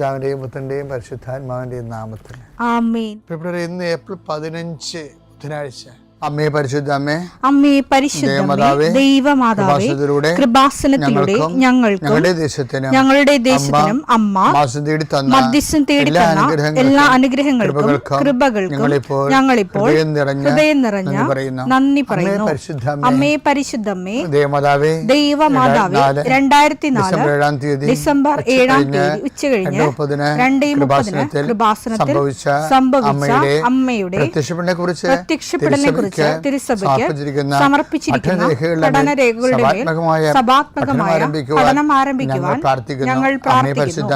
പിതാവിന്റെയും പുത്രന്റെയും പരിശുദ്ധാത്മാവിന്റെയും നാമത്തിൽ ആമേൻ. ഫെബ്രുവരി ഇന്ന് ഏപ്രിൽ 15 ബുധനാഴ്ച. അമ്മേ പരിശുദ്ധ അമ്മേ, അമ്മേ പരിശുദ്ധമേ, ദൈവമാതാവേ, കൃപാസനത്തിലൂടെ ഞങ്ങൾക്കും ഞങ്ങളുടെ ദേശത്തിനും അമ്മ മധ്യസ്ഥം തേടി തന്ന എല്ലാ അനുഗ്രഹങ്ങൾക്കും കൃപകൾക്കും ഞങ്ങളിപ്പോൾ ഹൃദയം നിറഞ്ഞ നന്ദി പറയുന്നു. അമ്മേ പരിശുദ്ധമേ, ദൈവമാതാവേ, 2004 ഡിസംബർ 7 ഉച്ചകഴിഞ്ഞ് 2:30 കൃപാസനത്തിൽ സംഭവിച്ച അമ്മയുടെ പ്രത്യക്ഷപ്പെടലിനെ കുറിച്ച് തിരുസഭയ്ക്ക് സമർപ്പിച്ചിരിക്കുന്ന പഠനരേഖകളുടെ മേൽ സഭാത്മകമായ പഠനം ആരംഭിക്കുവാൻ ഞങ്ങൾ പ്രാർത്ഥിക്കുന്നു.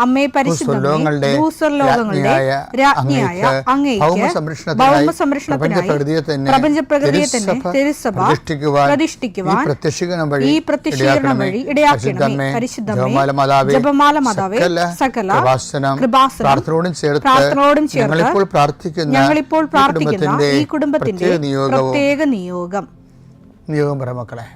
അമ്മേ പരിശുദ്ധമേ, ഭൂസ്വർലോകങ്ങളുടെ രാജ്ഞിയായ അങ്ങേയ്ക്ക് ഭൗമസംരക്ഷണത്തിനായി പ്രപഞ്ചപ്രകൃതിയെ തന്നെ തിരുസഭ പ്രതിഷ്ഠിക്കുവാൻ ഈ പ്രത്യക്ഷീകരണം വഴി ഇടയാക്കണമേ. പരിശുദ്ധമേ, ജപമാല മാതാവേ, സകല കൃപാസനം പ്രാർത്ഥനയോടും ചേർത്ത് ഞങ്ങളിപ്പോൾ പ്രാർത്ഥിക്കുന്ന ഈ കുടുംബത്തിന്റെ പ്രത്യേക നിയോഗം പറ മക്കളെ.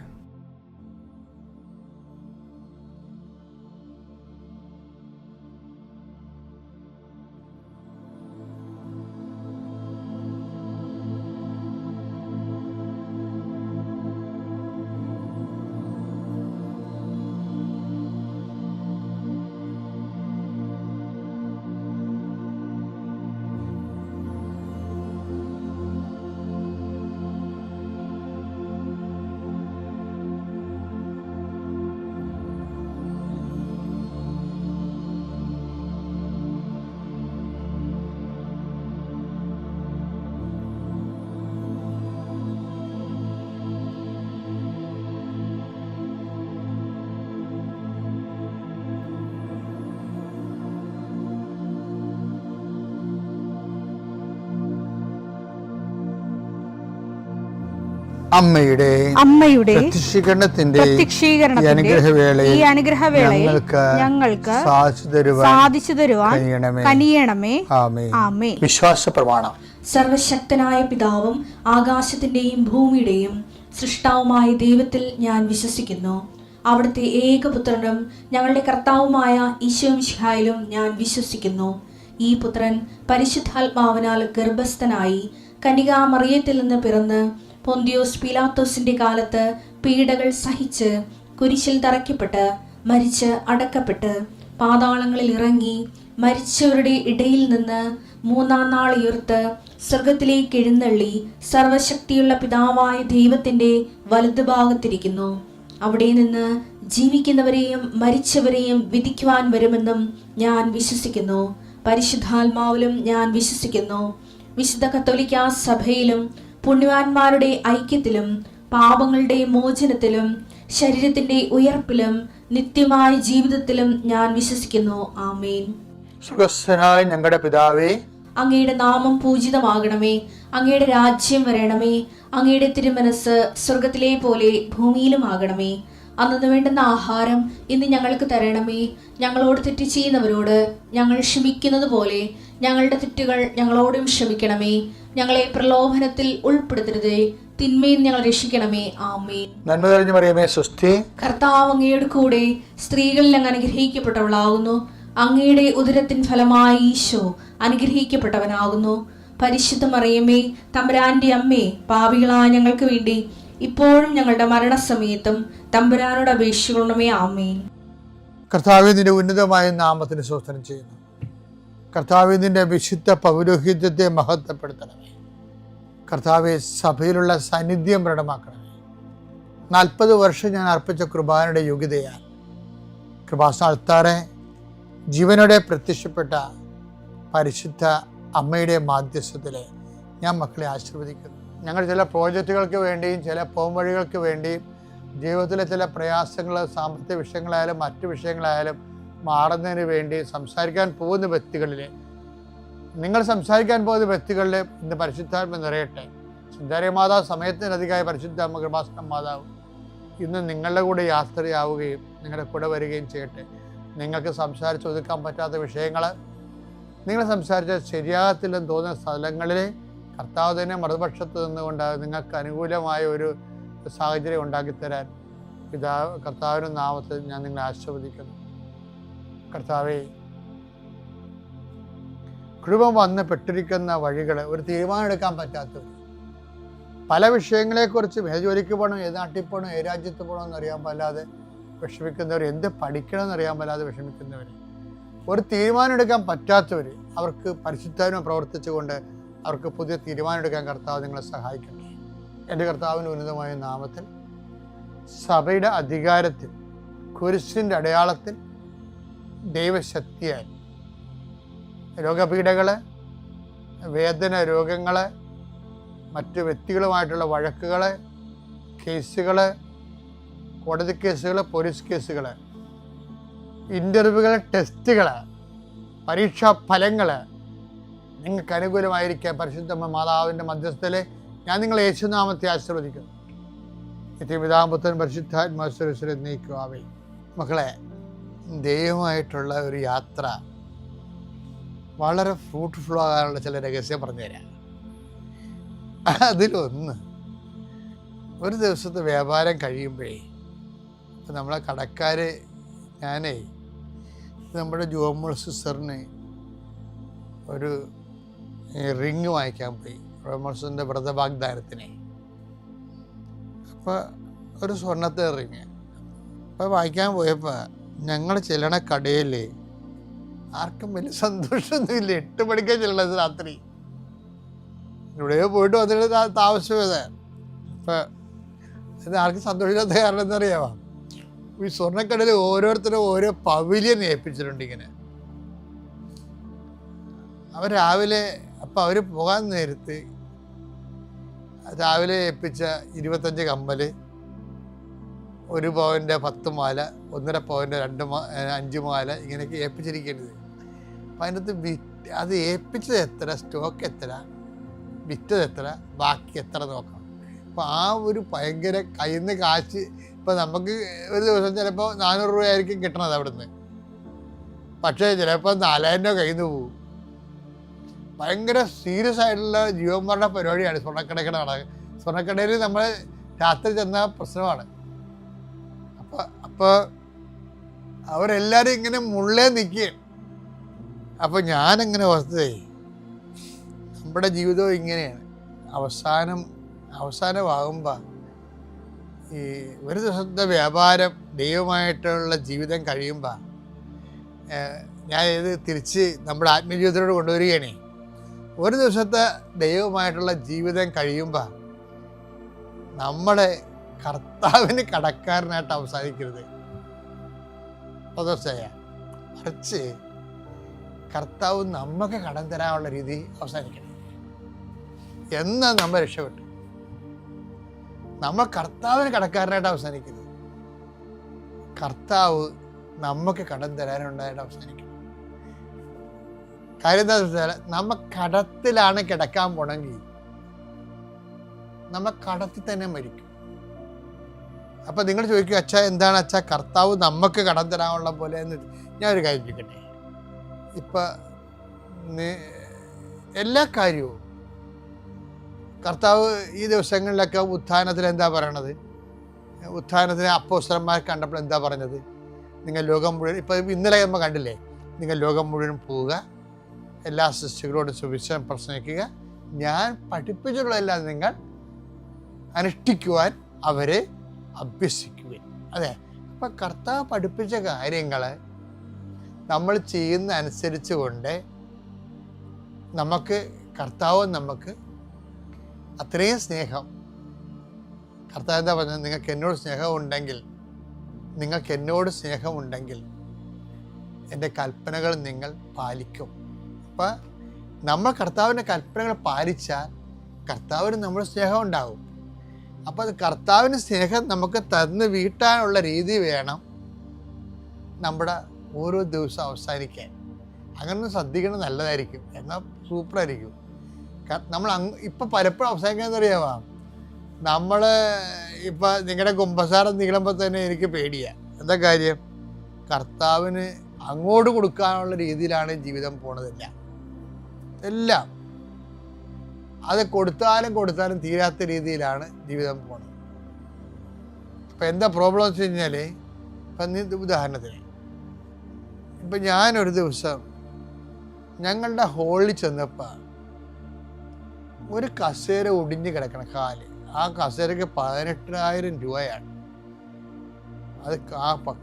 അമ്മയുടെ പ്രത്യക്ഷീകരണത്തിന്റെ ഈ അനുഗ്രഹവേളയിൽ ഞങ്ങൾക്ക് സാധിച്ചു തരുവാൻ കനിയണമേ. ആമേൻ. വിശ്വാസ പ്രമാണം. സർവശക്തനായ പിതാവും ആകാശത്തിന്റെയും ഭൂമിയുടെയും സൃഷ്ടാവുമായ ദൈവത്തിൽ ഞാൻ വിശ്വസിക്കുന്നു. അവിടുത്തെ ഏകപുത്രനും ഞങ്ങളുടെ കർത്താവുമായ ഈശോ മിശിഹായിലും ഞാൻ വിശ്വസിക്കുന്നു. ഈ പുത്രൻ പരിശുദ്ധാത്മാവിനാൽ ഗർഭസ്ഥനായി കന്യകാമറിയത്തിൽ നിന്ന് പിറന്ന് പൊന്തിയോസ് പീലാത്തോസിന്റെ കാലത്ത് പീഡകൾ സഹിച്ച് കുരിശിൽ തറയ്ക്കപ്പെട്ട് മരിച്ച് അടക്കപ്പെട്ട് പാതാളങ്ങളിൽ ഇറങ്ങി മരിച്ചവരുടെ ഇടയിൽ നിന്ന് 3-ാം നാൾ ഉയർത്ത് സ്വർഗത്തിലേക്ക് എഴുന്നള്ളി സർവശക്തിയുള്ള പിതാവായ ദൈവത്തിന്റെ വലതുഭാഗത്തിരിക്കുന്നു. അവിടെ നിന്ന് ജീവിക്കുന്നവരെയും മരിച്ചവരെയും വിധിക്കുവാൻ വരുമെന്നും ഞാൻ വിശ്വസിക്കുന്നു. പരിശുദ്ധാത്മാവിലും ഞാൻ വിശ്വസിക്കുന്നു. വിശുദ്ധ കത്തോലിക്കാ സഭയിലും പുണ്യവാന്മാരുടെ ഐക്യത്തിലും പാപങ്ങളുടെ മോചനത്തിലും ശരീരത്തിന്റെ ഉയർപ്പിലും നിത്യമായ ജീവിതത്തിലും ഞാൻ വിശ്വസിക്കുന്നു. ആമേൻ. സുഖസ്ഥനായ ഞങ്ങളുടെ പിതാവേ, അങ്ങയുടെ നാമം പൂജിതമാകണമേ. അങ്ങയുടെ രാജ്യം വരണമേ. അങ്ങയുടെ തിരുമനസ് സ്വർഗത്തിലെ പോലെ ഭൂമിയിലും ആകണമേ. അന്നു വേണ്ടുന്ന ആഹാരം ഇന്ന് ഞങ്ങൾക്ക് തരണമേ. ഞങ്ങളോട് തെറ്റ് ചെയ്യുന്നവരോട് ഞങ്ങൾ ക്ഷമിക്കുന്നത് പോലെ ഞങ്ങളുടെ തെറ്റുകൾ ഞങ്ങളോടും ക്ഷമിക്കണമേ. ഞങ്ങളെ പ്രലോഭനത്തിൽ ഉൾപ്പെടുത്തരുതേ, തിന്മയിൽ ഞങ്ങൾ രക്ഷിക്കണമേ. ആമേൻ. നന്മ നിറഞ്ഞ മറിയമേ, സ്വസ്തി. കർത്താവ് അങ്ങയുടെ കൂടെ സ്ത്രീകളിൽ അങ്ങ് അനുഗ്രഹിക്കപ്പെട്ടവളാകുന്നു. അങ്ങയുടെ ഉദരത്തിൻ ഫലമായി ഈശോ അനുഗ്രഹിക്കപ്പെട്ടവനാകുന്നു. പരിശുദ്ധ മറിയമേ, തമ്പുരാന്റെ അമ്മേ, പാപികളായ ഞങ്ങൾക്ക് വേണ്ടി ഇപ്പോഴും ഞങ്ങളുടെ മരണസമയത്തും തമ്പുരാനോട് അപേക്ഷിക്കണമേ. ആമേൻ. കർത്താവേ, നിന്റെ ഉന്നതമായ നാമത്തിന് സ്തോത്രം ചെയ്യുന്നു. കർത്താവേ, നിന്റെ വിശുദ്ധ പൗരോഹിത്യത്തെ മഹത്വപ്പെടുത്തണമേ. കർത്താവെ, സഭയിലുള്ള സാന്നിധ്യം പ്രകടമാക്കണമേ. 40 വർഷം ഞാൻ അർപ്പിച്ച കൃപാനയുടെ യോഗ്യതയാൽ കൃപാസ്ഥാനത്താറെ ജീവനോടെ പ്രത്യക്ഷപ്പെട്ട പരിശുദ്ധ അമ്മയുടെ മാധ്യസ്ഥത്തിലെ ഞാൻ മക്കളെ ആശീർവദിക്കുന്നു. ഞങ്ങൾ ചില പ്രോജക്റ്റുകൾക്ക് വേണ്ടിയും ചില പോംവഴികൾക്ക് വേണ്ടിയും ജീവിതത്തിലെ ചില പ്രയാസങ്ങൾ, സാമ്പത്തിക വിഷയങ്ങളായാലും മറ്റു വിഷയങ്ങളായാലും മാറുന്നതിന് വേണ്ടി സംസാരിക്കാൻ പോകുന്ന വ്യക്തികളിലെ, നിങ്ങൾ സംസാരിക്കാൻ പോകുന്ന വ്യക്തികളിൽ ഇന്ന് പരിശുദ്ധാത്മ നിറയട്ടെ. സുന്ദര മാതാവ് സമയത്തിനധികമായ പരിശുദ്ധ അമ്മ കൃപാസന മാതാവ് ഇന്ന് നിങ്ങളുടെ കൂടെ യാത്രയാവുകയും നിങ്ങളുടെ കൂടെ വരികയും ചെയ്യട്ടെ. നിങ്ങൾക്ക് സംസാരിച്ച് ഒതുക്കാൻ പറ്റാത്ത വിഷയങ്ങൾ, നിങ്ങൾ സംസാരിച്ച ശരിയാകത്തില്ലെന്ന് തോന്നുന്ന സ്ഥലങ്ങളിൽ കർത്താവ് തന്നെ മറുപക്ഷത്ത് നിന്നുകൊണ്ട് നിങ്ങൾക്ക് അനുകൂലമായ ഒരു സാഹചര്യം ഉണ്ടാക്കിത്തരാൻ കർത്താവിൻ്റെ നാമത്തിൽ ഞാൻ നിങ്ങളെ ആശീർവദിക്കുന്നു. കർത്താവേ, കുടുംബം വന്ന് പെട്ടിരിക്കുന്ന വഴികൾ, ഒരു തീരുമാനം എടുക്കാൻ പറ്റാത്തവർ, പല വിഷയങ്ങളെക്കുറിച്ചും ഏത് ജോലിക്ക് പോകണം, ഏത് നാട്ടിൽ പോകണം, ഏത് രാജ്യത്ത് പോകണം എന്നറിയാൻ പാടില്ലാതെ വിഷമിക്കുന്നവർ, എന്ത് പഠിക്കണം എന്നറിയാൻ പാടില്ലാതെ വിഷമിക്കുന്നവർ, ഒരു തീരുമാനം എടുക്കാൻ പറ്റാത്തവർ, അവർക്ക് പരിശുദ്ധാത്മാവ് പ്രവർത്തിച്ചുകൊണ്ട് അവർക്ക് പുതിയ തീരുമാനം എടുക്കാൻ കർത്താവ് നിങ്ങളെ സഹായിക്കട്ടെ. എൻ്റെ കർത്താവിൻ്റെ ഉന്നതമായ നാമത്തിൽ സഭയുടെ അധികാരത്തിൽ കുരിശിൻ്റെ അടയാളത്തിൽ ദൈവശക്തിയാൽ രോഗപീഠകൾ, വേദന രോഗങ്ങൾ, മറ്റ് വ്യക്തികളുമായിട്ടുള്ള വഴക്കുകൾ, കേസുകൾ, കോടതി കേസുകൾ, പോലീസ് കേസുകൾ, ഇൻ്റർവ്യൂകൾ, ടെസ്റ്റുകൾ, പരീക്ഷാ ഫലങ്ങൾ നിങ്ങൾക്ക് അനുകൂലമായിരിക്കാൻ പരിശുദ്ധ മാതാവിൻ്റെ മധ്യസ്ഥയിൽ ഞാൻ നിങ്ങളെ യേശുനാമത്തെ ആശീർവദിക്കുന്നു. നിത്യപിതാപുത്രൻ പരിശുദ്ധാത്മാശ്വരശ്വരം നീക്കുവാവേ. മക്കളെ, ദൈവമായിട്ടുള്ള ഒരു യാത്ര വളരെ ഫ്രൂട്ട്ഫുൾ ആകാനുള്ള ചില രഹസ്യം പറഞ്ഞുതരാം. അതിലൊന്ന്, ഒരു ദിവസത്തെ വ്യാപാരം കഴിയുമ്പോഴേ ഇപ്പം നമ്മളെ കടക്കാർ, ഞാനേ നമ്മുടെ ജോമോൾ സിസ്റ്ററിന് ഒരു റിങ് വാങ്ങിക്കാൻ പോയി, ജോമോൾ സിസ്റ്ററിൻ്റെ വ്രതവാഗ്ദാനത്തിനെ. അപ്പോൾ ഒരു സ്വർണ്ണത്തെ റിങ് അപ്പോൾ വാങ്ങിക്കാൻ പോയപ്പോൾ ഞങ്ങൾ ചെല്ലണ കടയിൽ ആർക്കും വലിയ സന്തോഷമൊന്നുമില്ല. 8 മണിക്കാൻ ചെല്ലണത് രാത്രി. ഇവിടെയോ പോയിട്ട് വന്നിട്ട് താമസിച്ചത്. അപ്പം ഇത് ആർക്കും സന്തോഷമില്ലാത്ത കാരണം എന്നറിയാമോ? ഈ സ്വർണ്ണക്കടയിൽ ഓരോരുത്തരും ഓരോ പവിലിയൻ ഏൽപ്പിച്ചിട്ടുണ്ട്. ഇങ്ങനെ അവർ രാവിലെ, അപ്പം അവർ പോകാൻ നേരത്ത് രാവിലെ ഏൽപ്പിച്ച 25 കമ്മൽ, 1 പവൻ്റെ 10 മാല, 1.5 പവൻ്റെ 5 മാല, ഇങ്ങനെയൊക്കെ ഏൽപ്പിച്ചിരിക്കുന്നത്. അപ്പം അതിനകത്ത് അത് ഏൽപ്പിച്ചത് എത്ര, സ്റ്റോക്ക് എത്ര, വിറ്റത് എത്ര, ബാക്കി എത്ര നോക്കണം. അപ്പോൾ ആ ഒരു ഭയങ്കര കയ്യിൽ നിന്ന് കാശ്, ഇപ്പം നമുക്ക് ഒരു ദിവസം ചിലപ്പോൾ 400 രൂപയായിരിക്കും കിട്ടണത് അവിടുന്ന്, പക്ഷേ ചിലപ്പോൾ 4000 രൂപ കയ്യിൽ നിന്ന് പോകും. ഭയങ്കര സീരിയസ് ആയിട്ടുള്ള ജീവന്മാരുടെ പരിപാടിയാണ് സ്വർണ്ണക്കടയിൽ നടക്കുക. സ്വർണ്ണക്കടയിൽ നമ്മൾ രാത്രി ചെന്ന പ്രശ്നമാണ്. അപ്പോൾ അവരെല്ലാവരും ഇങ്ങനെ മുള്ളേ നിൽക്കുകയും. അപ്പോൾ ഞാനെങ്ങനെ ഓർത്തതേ, നമ്മുടെ ജീവിതവും ഇങ്ങനെയാണ്. അവസാനമാകുമ്പോൾ ഈ ഒരു ദിവസത്തെ വ്യാപാരം ദൈവമായിട്ടുള്ള ജീവിതം കഴിയുമ്പോൾ ഞാൻ ഇത് തിരിച്ച് നമ്മുടെ ആത്മജീവിതത്തോട് കൊണ്ടുവരികയാണേ. ഒരു ദിവസത്തെ ദൈവമായിട്ടുള്ള ജീവിതം കഴിയുമ്പോൾ നമ്മുടെ കർത്താവിന് കടക്കാരനായിട്ട് അവസാനിക്കരുത്. മറിച്ച് കർത്താവ് നമുക്ക് കടം തരാനുള്ള രീതി അവസാനിക്കണം. എന്നാ നമ്മൾ രക്ഷപ്പെട്ടു. നമ്മൾ കർത്താവിന് കടക്കാരനായിട്ട് അവസാനിക്കരുത്. കർത്താവ് നമുക്ക് കടം തരാനുണ്ടായിട്ട് അവസാനിക്കണം. കാര്യം എന്താ വെച്ചാൽ, നമ്മ കടത്തിലാണ് കിടക്കാൻ പോണെങ്കിൽ നമ്മ കടത്തിൽ തന്നെ മരിക്കും. അപ്പം നിങ്ങൾ ചോദിക്കും, അച്ഛാ എന്താണ് അച്ഛാ കർത്താവ് നമുക്ക് കടം തരാനുള്ള പോലെ എന്ന്. ഞാനൊരു കാര്യം ചോദിക്കട്ടെ. ഇപ്പം എല്ലാ കാര്യവും കർത്താവ് ഈ ദിവസങ്ങളിലൊക്കെ ഉത്ഥാനത്തിൽ എന്താ പറയണത്? ഉത്ഥാനത്തിന് അപ്പോസ്തലന്മാർ കണ്ടപ്പോൾ എന്താ പറഞ്ഞത്? നിങ്ങൾ ലോകം മുഴുവൻ, ഇപ്പം ഇന്നലെ നമ്മൾ കണ്ടില്ലേ, നിങ്ങൾ ലോകം മുഴുവൻ പോവുക, എല്ലാ സൃഷ്ടികളോടും സുവിശേഷം പ്രസംഗിക്കുക, ഞാൻ പഠിപ്പിച്ചിട്ടുള്ളതെല്ലാം നിങ്ങൾ അനുഷ്ഠിക്കുവാൻ അവരെ അഭ്യസിക്കുവാൻ. അതെ, അപ്പം കർത്താവ് പഠിപ്പിച്ച കാര്യങ്ങൾ നമ്മൾ ചെയ്യുന്ന അനുസരിച്ച് കൊണ്ട് കർത്താവ് നമുക്ക് അത്രയും സ്നേഹം. കർത്താവ് എന്താ പറഞ്ഞത്? നിങ്ങൾക്ക് എന്നോട് സ്നേഹമുണ്ടെങ്കിൽ എൻ്റെ കൽപ്പനകൾ നിങ്ങൾ പാലിക്കും. അപ്പം നമ്മൾ കർത്താവിൻ്റെ കൽപ്പനകൾ പാലിച്ചാൽ കർത്താവിന് നമ്മുടെ സ്നേഹം ഉണ്ടാകും. അപ്പോൾ അത് കർത്താവിന് സ്നേഹം നമുക്ക് തന്ന് വീട്ടാനുള്ള രീതി വേണം നമ്മുടെ ഓരോ ദിവസം അവസാനിക്കാൻ. അങ്ങനെ ശ്രദ്ധിക്കണം, നല്ലതായിരിക്കും, എന്നാൽ സൂപ്പറായിരിക്കും. നമ്മൾ ഇപ്പം പലപ്പോഴും അവസാനിക്കാമെന്നറിയാമോ? നമ്മൾ ഇപ്പം നിങ്ങളുടെ കുമ്പസാരം നീളുമ്പോൾ തന്നെ എനിക്ക് പേടിയാണ്. എന്താ കാര്യം? കർത്താവിന് അങ്ങോട്ട് കൊടുക്കാനുള്ള രീതിയിലാണ് ജീവിതം പോണതില്ല. എല്ലാം അത് കൊടുത്താലും തീരാത്ത രീതിയിലാണ് ജീവിതം പോണത്. അപ്പം എന്താ പ്രോബ്ലം വെച്ച് കഴിഞ്ഞാൽ, ഇപ്പം ഉദാഹരണത്തിന് ഇപ്പം ഞാനൊരു ദിവസം ഞങ്ങളുടെ ഹോളിൽ ചെന്നപ്പോൾ ഒരു കസേര ഒടിഞ്ഞ് കിടക്കണം കാല്. ആ കസേരയ്ക്ക് 18,000 രൂപയാണ്. അത്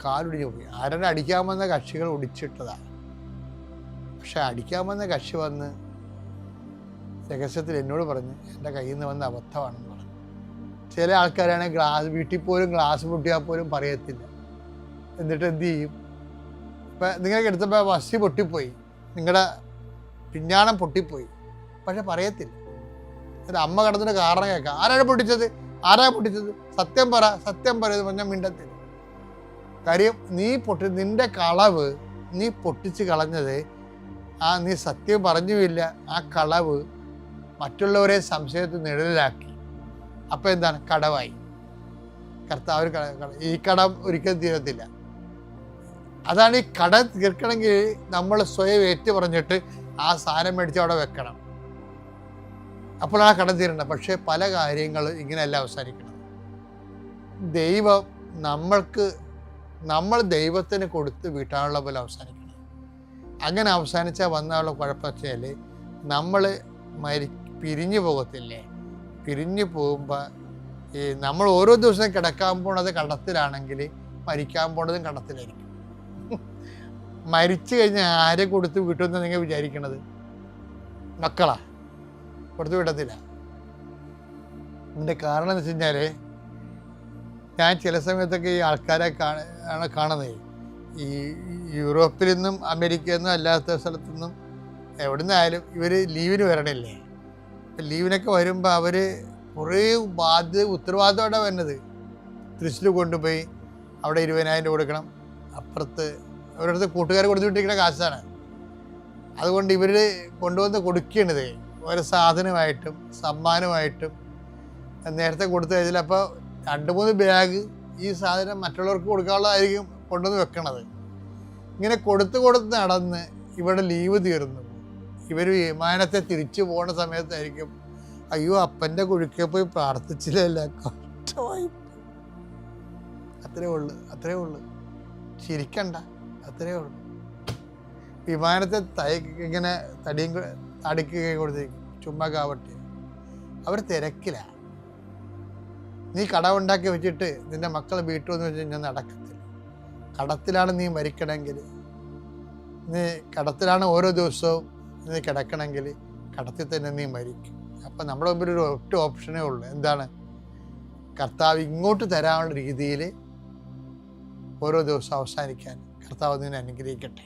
കാലൊടിഞ്ഞു പോയി. അടിക്കാൻ വന്ന കക്ഷികൾ ഒടിച്ചിട്ടതാണ്. പക്ഷെ അടിക്കാൻ വന്ന കക്ഷി വന്ന് രഹസ്യത്തിൽ എന്നോട് പറഞ്ഞ് എൻ്റെ കയ്യിൽ നിന്ന് വന്ന അബദ്ധമാണെന്ന് പറഞ്ഞു. ചില ആൾക്കാരാണെങ്കിൽ വീട്ടിൽ പോലും ഗ്ലാസ് പൊട്ടിയാൽ പോലും പറയത്തില്ല. എന്നിട്ട് എന്ത് ചെയ്യും? ഇപ്പം നിങ്ങൾക്ക് എടുത്തപ്പോൾ വസ്തി പൊട്ടിപ്പോയി, നിങ്ങളുടെ പിഞ്ഞാണം പൊട്ടിപ്പോയി, പക്ഷെ പറയത്തില്ല. എന്നിട്ട് അമ്മ കിടന്നിട്ട് കാരണം കേൾക്കാം, ആരാ പൊട്ടിച്ചത്, സത്യം പറ എന്ന് പറഞ്ഞാൽ മിണ്ടത്തില്ല. കാര്യം നിന്റെ കളവ് നീ പൊട്ടിച്ച് കളഞ്ഞത്, നീ സത്യം പറഞ്ഞുമില്ല, ആ കളവ് മറ്റുള്ളവരെ സംശയത്തിൽ നിഴലിലാക്കി. അപ്പം എന്താണ്? കടവായി. കർത്താവ് ഈ കടം ഒരിക്കലും തീരത്തില്ല. അതാണ് ഈ കടം തീർക്കണമെങ്കിൽ നമ്മൾ സ്വയം ഏറ്റു പറഞ്ഞിട്ട് ആ സാധനം മേടിച്ച് അവിടെ വെക്കണം. അപ്പോഴാണ് കടം തീരേണ്ടത്. പക്ഷേ പല കാര്യങ്ങൾ ഇങ്ങനെയല്ല അവസാനിക്കണം. ദൈവം നമ്മൾ ദൈവത്തിന് കൊടുത്ത് വീട്ടാനുള്ള പോലെ അവസാനിക്കണം. അങ്ങനെ അവസാനിച്ചാൽ വന്നുള്ള കുഴപ്പം വെച്ചാൽ നമ്മൾ പിരിഞ്ഞു പോകത്തില്ലേ? പിരിഞ്ഞു പോകുമ്പോൾ നമ്മൾ ഓരോ ദിവസവും കിടക്കാൻ പോണത് കടത്തിലാണെങ്കിൽ മരിക്കാൻ പോണതും കടത്തിലായിരിക്കും. മരിച്ചു കഴിഞ്ഞാൽ ആരെ കൊടുത്ത് വിട്ടുമെന്ന് നിങ്ങൾ വിചാരിക്കണത്? മക്കളാ കൊടുത്ത് വിടത്തില്ല. ഇതിൻ്റെ കാരണം എന്ന് വെച്ച് കഴിഞ്ഞാൽ, ഞാൻ ചില സമയത്തൊക്കെ ഈ ആൾക്കാരെ കാണുന്നത് ഈ യൂറോപ്പിൽ നിന്നും അമേരിക്കയിൽ നിന്നും അല്ലാത്ത സ്ഥലത്തു നിന്നും എവിടെ നിന്നായാലും ഇവർ ലീവിന് വരണില്ലേ? ലീവിനൊക്കെ വരുമ്പോൾ അവർ കുറേ ഉത്തരവാദിത്തമായിട്ടാണ് വരുന്നത്. തൃശ്ശൂർ കൊണ്ടുപോയി അവിടെ 20,000 കൊടുക്കണം, അപ്പുറത്ത് അവരടുത്ത് കൂട്ടുകാർ കൊടുത്തു വിട്ടിരിക്കുന്ന കാശാണ്. അതുകൊണ്ട് ഇവർ കൊണ്ടുവന്ന് കൊടുക്കുകയാണിത് ഓരോ സാധനമായിട്ടും സമ്മാനമായിട്ടും. നേരത്തെ കൊടുത്തു കഴിഞ്ഞാൽ അപ്പോൾ 2-3 ബാഗ് ഈ സാധനം മറ്റുള്ളവർക്ക് കൊടുക്കാനുള്ളതായിരിക്കും കൊണ്ടുവന്ന് വെക്കണത്. ഇങ്ങനെ കൊടുത്ത് നടന്ന് ഇവിടെ ലീവ് തീർന്നു. ഇവർ വിമാനത്തെ തിരിച്ചു പോകുന്ന സമയത്തായിരിക്കും, അയ്യോ അപ്പൻ്റെ കുഴിക്കെ പോയി പ്രാർത്ഥിച്ചില്ലല്ല, കഷ്ടമായി. അത്രേ ഉള്ളു. ചിരിക്കണ്ട, അത്രേ ഉള്ളു. വിമാനത്തെ ഇങ്ങനെ തടിക്കുക കൊടുത്തിരിക്കും, ചുമ്മാ കാവട്ടെ. അവർ തിരക്കില്ല. നീ കടമുണ്ടാക്കി വെച്ചിട്ട് നിന്റെ മക്കളെ വീട്ടു എന്ന് വെച്ച് കഴിഞ്ഞാൽ നടക്കത്തില്ല. കടത്തിലാണ് നീ മരിക്കണമെങ്കിൽ, നീ കടത്തിലാണ് ഓരോ ദിവസവും നീ കിടക്കണമെങ്കിൽ കടത്തിൽ തന്നെ നീ മരിക്കും. അപ്പം നമ്മുടെ മുമ്പിൽ ഒരു ഒറ്റ ഓപ്ഷനേ ഉള്ളൂ. എന്താണ്? കർത്താവ് ഇങ്ങോട്ട് തരാനുള്ള രീതിയിൽ ഓരോ ദിവസവും അവസാനിക്കാൻ കർത്താവ് നിന്നെ അനുഗ്രഹിക്കട്ടെ.